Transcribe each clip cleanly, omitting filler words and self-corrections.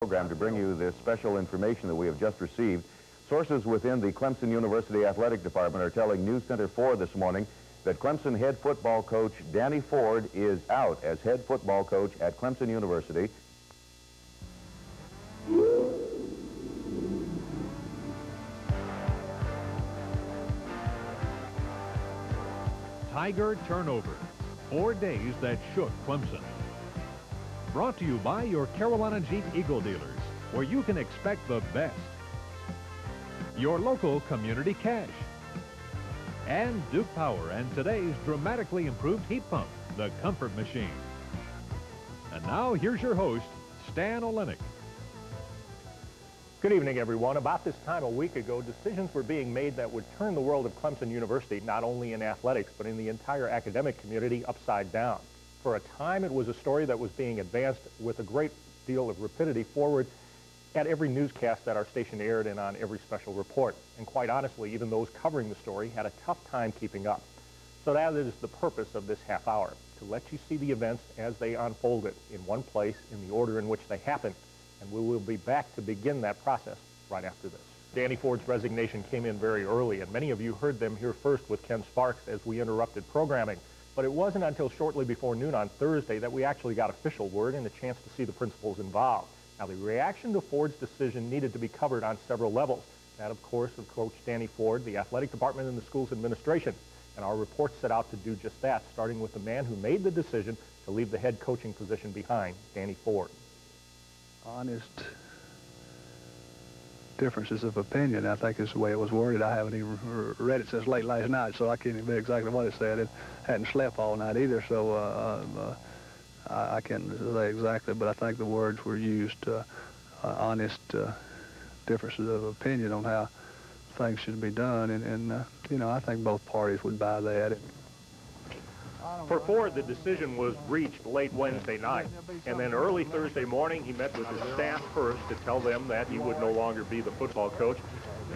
program to bring you this special information that we have just received. Sources within the Clemson University Athletic Department are telling News Center 4 this morning that Clemson head football coach Danny Ford is out as head football coach at Clemson University. Tiger turnover, 4 days that shook Clemson. Brought to you by your Carolina Jeep Eagle dealers, where you can expect the best. Your local community cash. And Duke Power and today's dramatically improved heat pump, the Comfort Machine. And now here's your host, Stan Olenek. Good evening, everyone. About this time a week ago, decisions were being made that would turn the world of Clemson University, not only in athletics, but in the entire academic community, upside down. For a time, it was a story that was being advanced with a great deal of rapidity forward at every newscast that our station aired and on every special report. And quite honestly, even those covering the story had a tough time keeping up. So that is the purpose of this half hour, to let you see the events as they unfolded in one place in the order in which they happened. And we will be back to begin that process right after this. Danny Ford's resignation came in very early, and many of you heard them here first with Ken Sparks as we interrupted programming. But it wasn't until shortly before noon on Thursday that we actually got official word and a chance to see the principals involved. Now, the reaction to Ford's decision needed to be covered on several levels. That, of course, of Coach Danny Ford, the athletic department, and the school's administration. And our report set out to do just that, starting with the man who made the decision to leave the head coaching position behind, Danny Ford. Honest differences of opinion, I think is the way it was worded. I haven't even read it since late last night, so I can't even exactly what it said. It hadn't slept all night either, so I can't say exactly, but I think the words were used, honest differences of opinion on how things should be done, and you know, I think both parties would buy that. For Ford, the decision was reached late Wednesday night, and then early Thursday morning he met with his staff first to tell them that he would no longer be the football coach,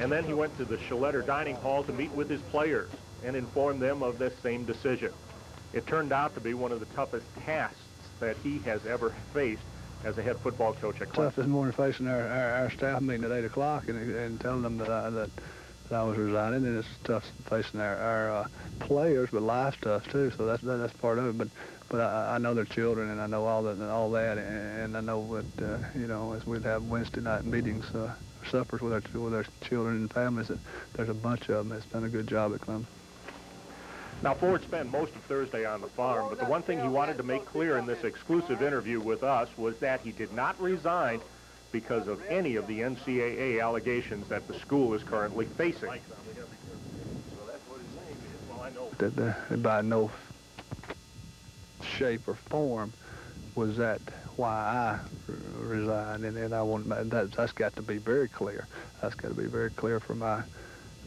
and then he went to the Schilletter Dining Hall to meet with his players and inform them of this same decision. It turned out to be one of the toughest tasks that he has ever faced as a head football coach at Clemson. Tough this morning facing our staff meeting at 8 o'clock and telling them that I was resigning, and it's tough facing our players, but life stuff too. So that's part of it. But I know their children, and I know all that, and I know that you know, as we'd have Wednesday night meetings, suppers with our children and families, that there's a bunch of them that's done a good job at Clemson. Now, Ford spent most of Thursday on the farm, but the one thing he wanted to make clear in this exclusive interview with us was that he did not resign because of any of the NCAA allegations that the school is currently facing. That by no shape or form was that why I resigned, and I want that's got to be very clear. That's got to be very clear for my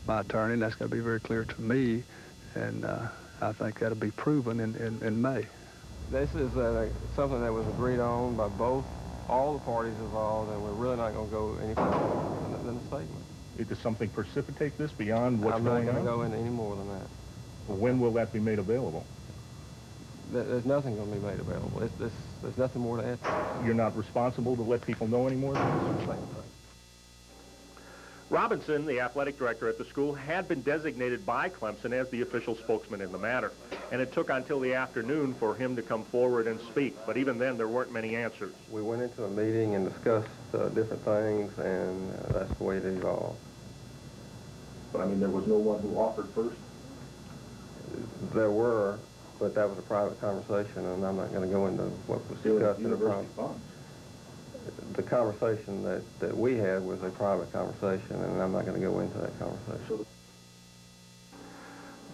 attorney, and that's got to be very clear to me, and I think that'll be proven in May. This is something that was agreed on by all the parties involved, and we're really not going to go any further than the statement. Does something precipitate this beyond what's going on? I'm not going to go into any more than that. Well, when will that be made available? There's nothing going to be made available. There's nothing more to add. You're not responsible to let people know anymore? Robinson, the athletic director at the school, had been designated by Clemson as the official spokesman in the matter, and it took until the afternoon for him to come forward and speak, but even then there weren't many answers. We went into a meeting and discussed different things, and that's the way it evolved. But I mean, there was no one who offered first? There were, but that was a private conversation, and I'm not going to go into what was discussed in the private. The conversation that we had was a private conversation, and I'm not going to go into that conversation.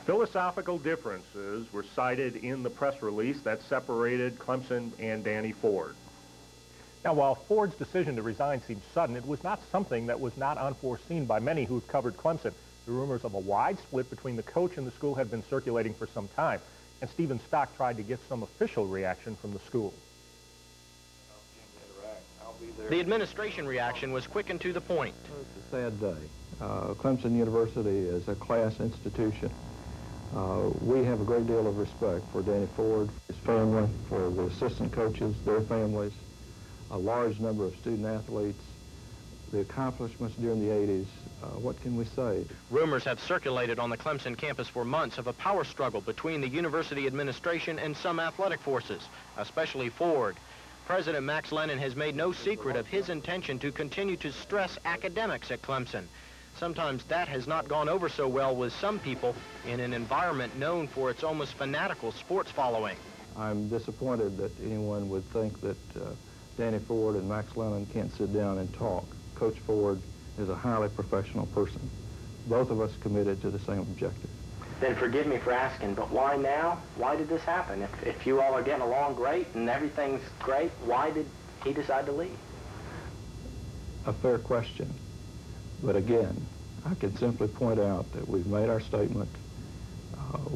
Philosophical differences were cited in the press release that separated Clemson and Danny Ford. Now, while Ford's decision to resign seemed sudden, it was not something that was not unforeseen by many who've covered Clemson. The rumors of a wide split between the coach and the school had been circulating for some time, and Stephen Stock tried to get some official reaction from the school. The administration reaction was quick and to the point. It's a sad day. Clemson University is a class institution. We have a great deal of respect for Danny Ford, his family, for the assistant coaches, their families, a large number of student athletes, the accomplishments during the 80s. What can we say? Rumors have circulated on the Clemson campus for months of a power struggle between the university administration and some athletic forces, especially Ford. President Max Lennon has made no secret of his intention to continue to stress academics at Clemson. Sometimes that has not gone over so well with some people in an environment known for its almost fanatical sports following. I'm disappointed that anyone would think that Danny Ford and Max Lennon can't sit down and talk. Coach Ford is a highly professional person. Both of us committed to the same objective. Then forgive me for asking, but why now? Why did this happen? If you all are getting along great and everything's great, why did he decide to leave? A fair question. But again, I can simply point out that we've made our statement.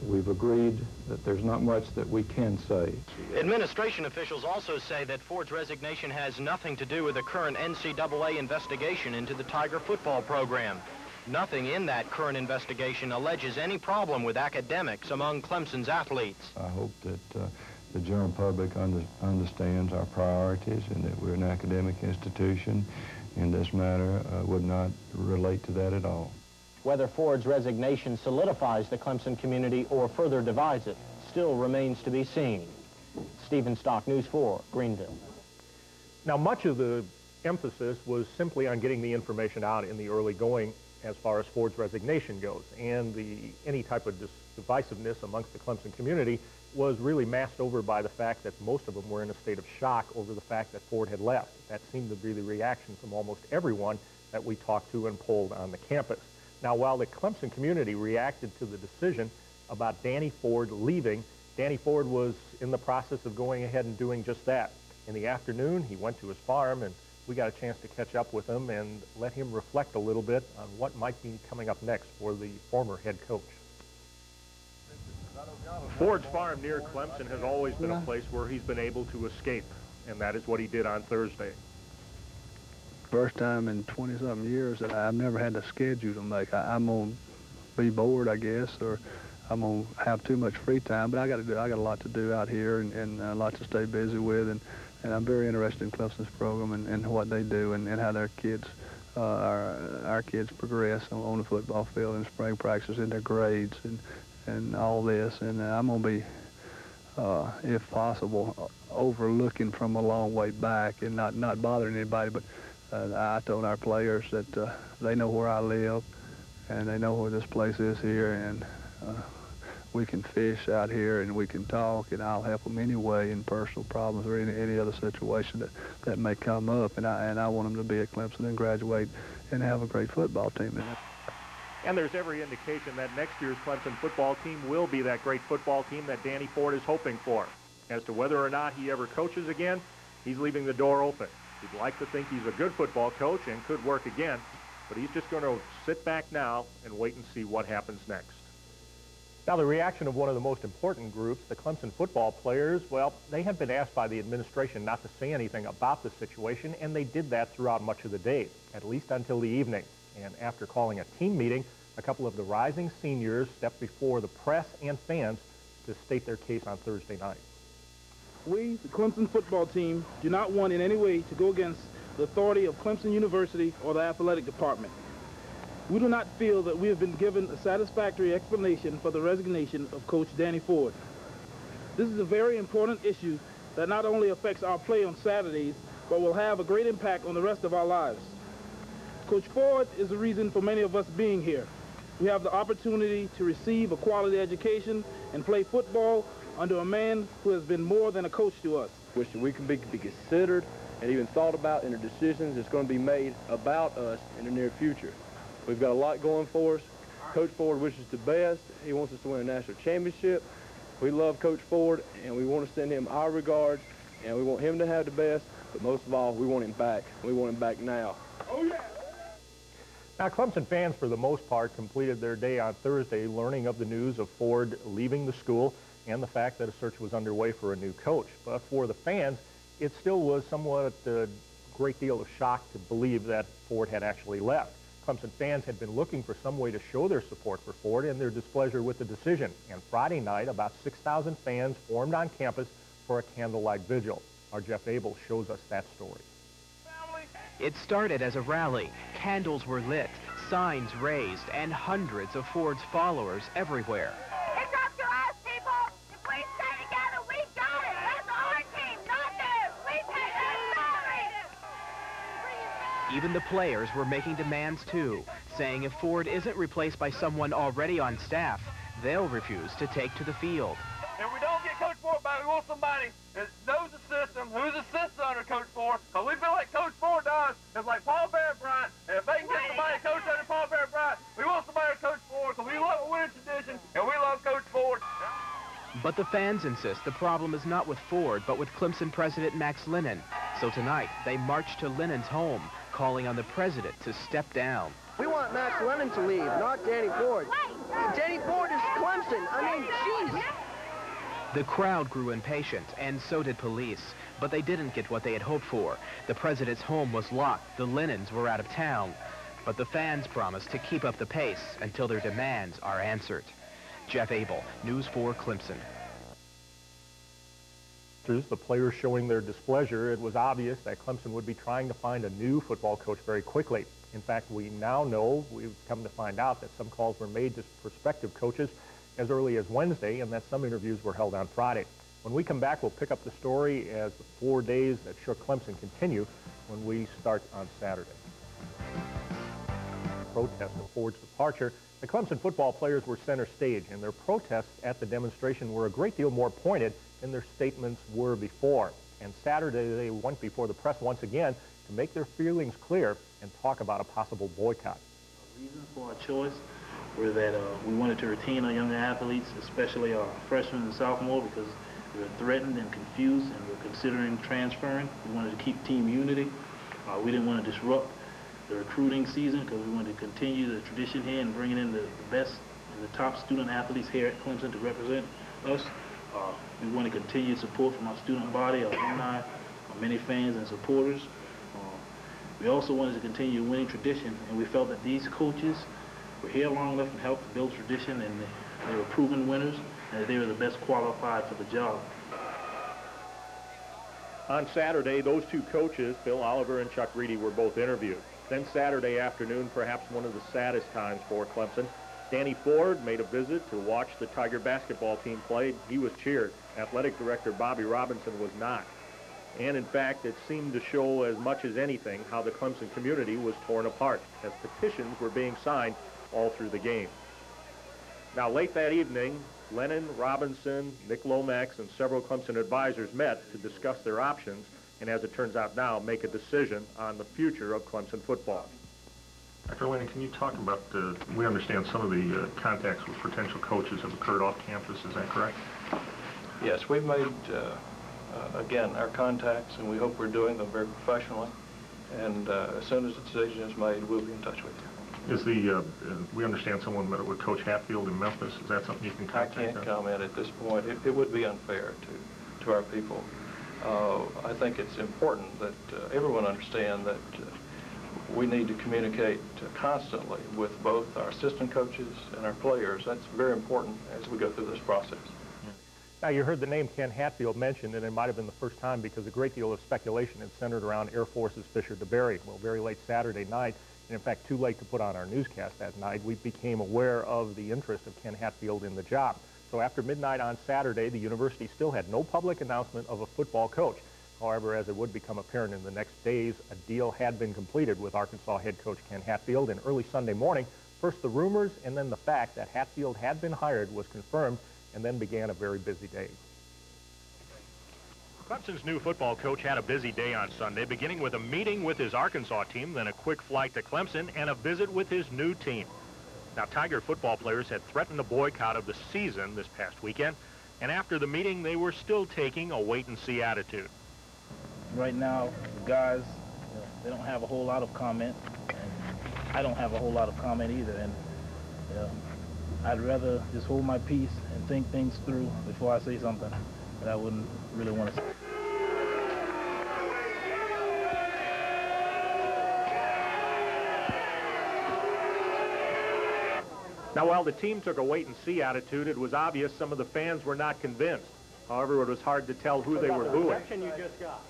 We've agreed that there's not much that we can say. Administration officials also say that Ford's resignation has nothing to do with the current NCAA investigation into the Tiger football program. Nothing in that current investigation alleges any problem with academics among Clemson's athletes. I hope that the general public understands our priorities and that we're an academic institution, and this matter would not relate to that at all. Whether Ford's resignation solidifies the Clemson community or further divides it still remains to be seen. Stephen Stock, News 4, Greenville. Now, much of the emphasis was simply on getting the information out in the early going as far as Ford's resignation goes, and any type of divisiveness amongst the Clemson community was really masked over by the fact that most of them were in a state of shock over the fact that Ford had left. That seemed to be the reaction from almost everyone that we talked to and polled on the campus. Now, while the Clemson community reacted to the decision about Danny Ford leaving, Danny Ford was in the process of going ahead and doing just that. In the afternoon, he went to his farm, and we got a chance to catch up with him and let him reflect a little bit on what might be coming up next for the former head coach. Ford's farm near Clemson has always been a place where he's been able to escape, and that is what he did on Thursday. First time in 20-something years that I've never had a schedule to make. I'm going to be bored, I guess, or I'm going to have too much free time, but I got a lot to do out here and a lot to stay busy with, and I'm very interested in Clemson's program and what they do and how their kids, our kids progress on the football field and spring practice and their grades and all this, and I'm going to be, if possible, overlooking from a long way back and not bothering anybody, but I told our players that they know where I live and they know where this place is here, and we can fish out here and we can talk, and I'll help them anyway in personal problems or any other situation that may come up, and I want them to be at Clemson and graduate and have a great football team. And there's every indication that next year's Clemson football team will be that great football team that Danny Ford is hoping for. As to whether or not he ever coaches again, he's leaving the door open. He'd like to think he's a good football coach and could work again, but he's just going to sit back now and wait and see what happens next. Now, the reaction of one of the most important groups, the Clemson football players, well, they have been asked by the administration not to say anything about the situation, and they did that throughout much of the day, at least until the evening. And after calling a team meeting, a couple of the rising seniors stepped before the press and fans to state their case on Thursday night. We, the Clemson football team, do not want in any way to go against the authority of Clemson University or the athletic department. We do not feel that we have been given a satisfactory explanation for the resignation of Coach Danny Ford. This is a very important issue that not only affects our play on Saturdays, but will have a great impact on the rest of our lives. Coach Ford is the reason for many of us being here. We have the opportunity to receive a quality education and play football under a man who has been more than a coach to us. Wish that we can be considered and even thought about in the decisions that's going to be made about us in the near future. We've got a lot going for us. Coach Ford wishes the best. He wants us to win a national championship. We love Coach Ford, and we want to send him our regards, and we want him to have the best, but most of all, we want him back. We want him back now. Oh, yeah! Now, Clemson fans, for the most part, completed their day on Thursday learning of the news of Ford leaving the school and the fact that a search was underway for a new coach. But for the fans, it still was somewhat a great deal of shock to believe that Ford had actually left. Clemson fans had been looking for some way to show their support for Ford and their displeasure with the decision. And Friday night, about 6,000 fans formed on campus for a candlelight vigil. Our Jeff Abel shows us that story. It started as a rally. Candles were lit, signs raised, and hundreds of Ford's followers everywhere. It's up to us, people. If we stay together, we got it. That's our team, not theirs. We pay their salary. Even the players were making demands too, saying if Ford isn't replaced by someone already on staff, they'll refuse to take to the field. If we don't get Coach Ford back, we want somebody that knows the system, who's assistant under Coach Ford, because we feel like Coach Ford does. It's like Paul Bear-Bryant, and if they can get somebody to coach under Paul Bear-Bryant, we want somebody to coach Ford, because we love a winning tradition, and we love Coach Ford. But the fans insist the problem is not with Ford, but with Clemson President Max Lennon. So tonight, they march to Lennon's home, calling on the president to step down. We want Max Lennon to leave, not Danny Ford. Danny Ford is Clemson. I mean, jeez. The crowd grew impatient, and so did police, but they didn't get what they had hoped for. The president's home was locked, the Lennons were out of town, but the fans promised to keep up the pace until their demands are answered. Jeff Abel, News 4 Clemson. The players showing their displeasure, it was obvious that Clemson would be trying to find a new football coach very quickly. In fact, we now know, we've come to find out, that some calls were made to prospective coaches as early as Wednesday, and that some interviews were held on Friday. When we come back, we'll pick up the story as the 4 days that shook Clemson continue when we start on Saturday. Protest of Ford's departure, the Clemson football players were center stage, and their protests at the demonstration were a great deal more pointed than their statements were before. And Saturday, they went before the press once again to make their feelings clear and talk about a possible boycott. The reason for our choice were that we wanted to retain our younger athletes, especially our freshmen and sophomore, because we were threatened and confused and we were considering transferring. We wanted to keep team unity. We didn't want to disrupt the recruiting season because we wanted to continue the tradition here and bringing in the best and the top student athletes here at Clemson to represent us. We want to continue support from our student body, our alumni, our many fans and supporters. We also wanted to continue the winning tradition, and we felt that these coaches were here long enough and helped to build tradition, and they were proven winners, and that they were the best qualified for the job. On Saturday, those two coaches, Phil Oliver and Chuck Reedy, were both interviewed. Then Saturday afternoon, perhaps one of the saddest times for Clemson, Danny Ford made a visit to watch the Tiger basketball team play. He was cheered. Athletic Director Bobby Robinson was not. And in fact, it seemed to show as much as anything how the Clemson community was torn apart as petitions were being signed all through the game. Now, late that evening, Lennon, Robinson, Nick Lomax, and several Clemson advisors met to discuss their options and, as it turns out now, make a decision on the future of Clemson football. Dr. Lennon, can you talk about, we understand some of the contacts with potential coaches have occurred off campus, is that correct? Yes, we've made, again, our contacts, and we hope we're doing them very professionally. And as soon as the decision is made, we'll be in touch with you. Is we understand someone met with Coach Hatfield in Memphis. Is that something you can contact? I can't comment at this point. It would be unfair to our people. I think it's important that everyone understand that we need to communicate constantly with both our assistant coaches and our players. That's very important as we go through this process. Now, you heard the name Ken Hatfield mentioned, and it might have been the first time because a great deal of speculation had centered around Air Force's Fisher DeBerry. Well, very late Saturday night, and in fact too late to put on our newscast that night, we became aware of the interest of Ken Hatfield in the job. So after midnight on Saturday, the university still had no public announcement of a football coach. However, as it would become apparent in the next days, a deal had been completed with Arkansas head coach Ken Hatfield, and early Sunday morning, first the rumors and then the fact that Hatfield had been hired was confirmed, and then began a very busy day. Clemson's new football coach had a busy day on Sunday, beginning with a meeting with his Arkansas team, then a quick flight to Clemson, and a visit with his new team. Now, Tiger football players had threatened a boycott of the season this past weekend, and after the meeting, they were still taking a wait-and-see attitude. Right now, the guys, they don't have a whole lot of comment, and I don't have a whole lot of comment either, and I'd rather just hold my peace and think things through before I say something that I wouldn't really want to say. Now, while the team took a wait-and-see attitude, it was obvious some of the fans were not convinced. However, it was hard to tell who they were booing. You just got.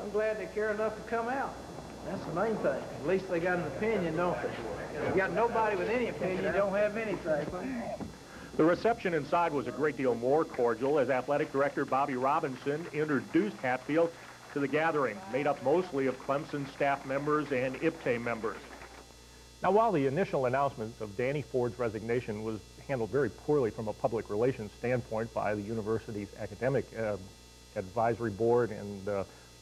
I'm glad they care enough to come out. That's the main thing. At least they got an opinion, don't they? If you got nobody with any opinion, you don't have anything. The reception inside was a great deal more cordial as Athletic Director Bobby Robinson introduced Hatfield to the gathering, made up mostly of Clemson staff members and IPTE members. Now, while the initial announcement of Danny Ford's resignation was handled very poorly from a public relations standpoint by the university's academic advisory board and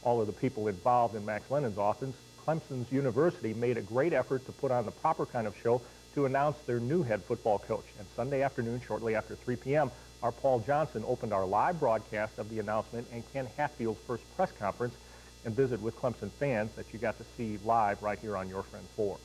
all of the people involved in Max Lennon's office, Clemson's university made a great effort to put on the proper kind of show to announce their new head football coach. And Sunday afternoon, shortly after 3 p.m., our Paul Johnson opened our live broadcast of the announcement and Ken Hatfield's first press conference and visit with Clemson fans that you got to see live right here on Your Friend 4.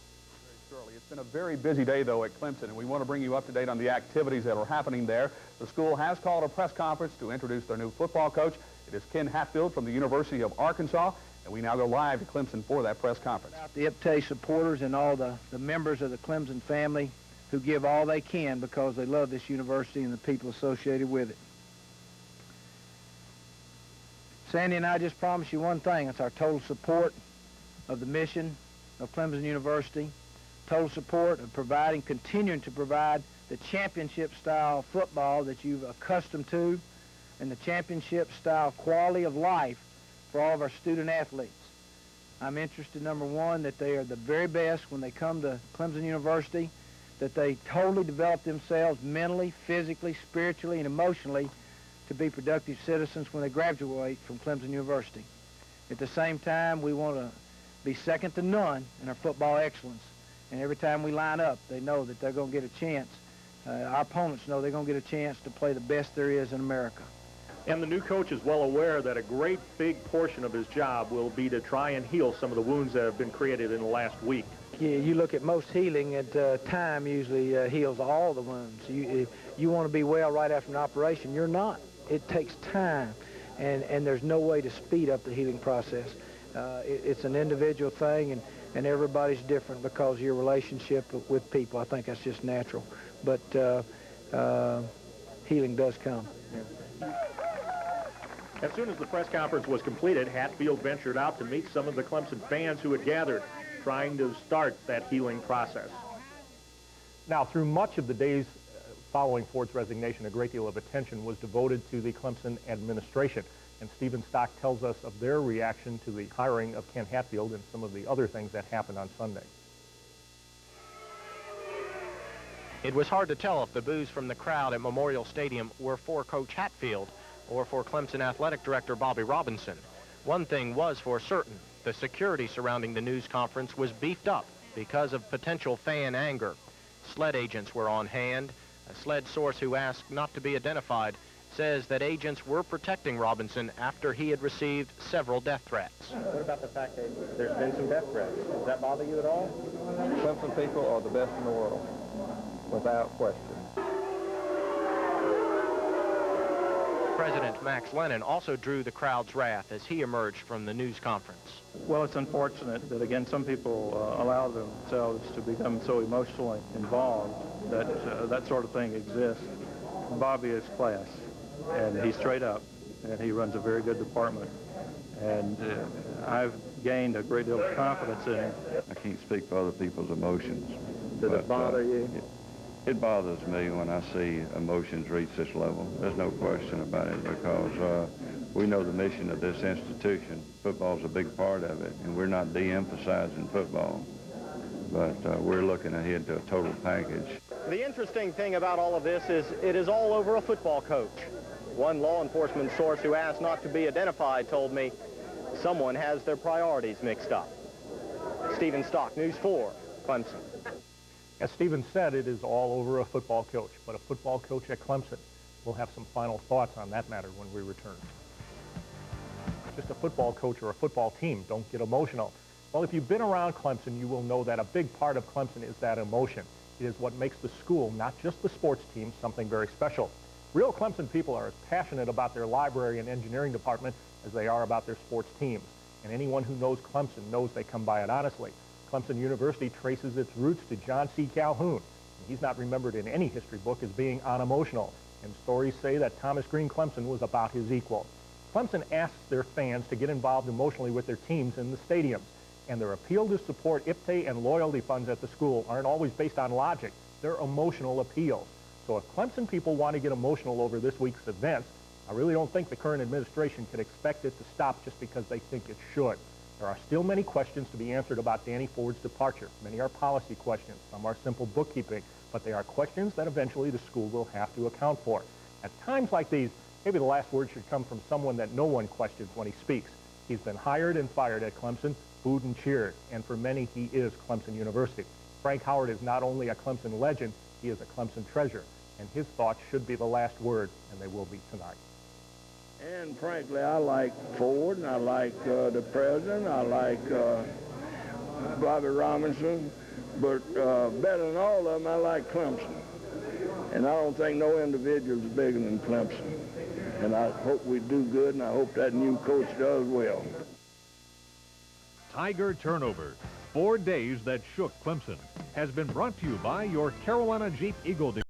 Surely. It's been a very busy day, though, at Clemson, and we want to bring you up to date on the activities that are happening there. The school has called a press conference to introduce their new football coach. It is Ken Hatfield from the University of Arkansas, and we now go live to Clemson for that press conference. The IPTE supporters and all the members of the Clemson family who give all they can because they love this university and the people associated with it. Sandy and I just promise you one thing. It's our total support of the mission of Clemson University, total support of continuing to provide the championship-style football that you've accustomed to and the championship-style quality of life for all of our student athletes. I'm interested, number one, that they are the very best when they come to Clemson University, that they totally develop themselves mentally, physically, spiritually, and emotionally to be productive citizens when they graduate from Clemson University. At the same time, we want to be second to none in our football excellence. And every time we line up, they know that they're going to get a chance. Our opponents know they're going to get a chance to play the best there is in America. And the new coach is well aware that a great big portion of his job will be to try and heal some of the wounds that have been created in the last week. You look at most healing, time usually heals all the wounds. You want to be well right after an operation. You're not. It takes time, and there's no way to speed up the healing process. It's an individual thing, and everybody's different because of your relationship with people. I think that's just natural. But healing does come. Yeah. As soon as the press conference was completed, Hatfield ventured out to meet some of the Clemson fans who had gathered, trying to start that healing process. Now, through much of the days following Ford's resignation, a great deal of attention was devoted to the Clemson administration. And Stephen Stock tells us of their reaction to the hiring of Ken Hatfield and some of the other things that happened on Sunday. It was hard to tell if the boos from the crowd at Memorial Stadium were for Coach Hatfield or for Clemson Athletic Director Bobby Robinson. One thing was for certain. The security surrounding the news conference was beefed up because of potential fan anger. SLED agents were on hand. A SLED source who asked not to be identified says that agents were protecting Robinson after he had received several death threats. What about the fact that there's been some death threats? Does that bother you at all? Clemson people are the best in the world, without question. President Max Lennon also drew the crowd's wrath as he emerged from the news conference. Well, it's unfortunate that, again, some people allow themselves to become so emotionally involved that that sort of thing exists. Bobby is class, and he's straight up, and he runs a very good department. And I've gained a great deal of confidence in him. I can't speak for other people's emotions. Does it bother you? It bothers me when I see emotions reach this level. There's no question about it, because we know the mission of this institution. Football's a big part of it, and we're not de-emphasizing football, but we're looking ahead to a total package. The interesting thing about all of this is it is all over a football coach. One law enforcement source who asked not to be identified told me someone has their priorities mixed up. Stephen Stock, News 4, Clemson. As Stephen said, it is all over a football coach, but a football coach at Clemson. We'll have some final thoughts on that matter when we return. Just a football coach or a football team, don't get emotional. Well, if you've been around Clemson, you will know that a big part of Clemson is that emotion. It is what makes the school, not just the sports team, something very special. Real Clemson people are as passionate about their library and engineering department as they are about their sports teams. And anyone who knows Clemson knows they come by it honestly. Clemson University traces its roots to John C. Calhoun. He's not remembered in any history book as being unemotional. and stories say that Thomas Green Clemson was about his equal. Clemson asks their fans to get involved emotionally with their teams in the stadiums, and their appeal to support IPTAY and loyalty funds at the school aren't always based on logic. They're emotional appeals. So if Clemson people want to get emotional over this week's events, I really don't think the current administration can expect it to stop just because they think it should. There are still many questions to be answered about Danny Ford's departure. Many are policy questions. Some are simple bookkeeping, but they are questions that eventually the school will have to account for. At times like these, maybe the last word should come from someone that no one questions when he speaks. He's been hired and fired at Clemson, booed and cheered, and for many, he is Clemson University. Frank Howard is not only a Clemson legend, he is a Clemson treasure, and his thoughts should be the last word, and they will be tonight. And frankly, I like Ford, and I like the president, I like Bobby Robinson, but better than all of them, I like Clemson. And I don't think no individual is bigger than Clemson. And I hope we do good, and I hope that new coach does well. Tiger Turnover, 4 days that shook Clemson, has been brought to you by your Carolina Jeep Eagle dealer.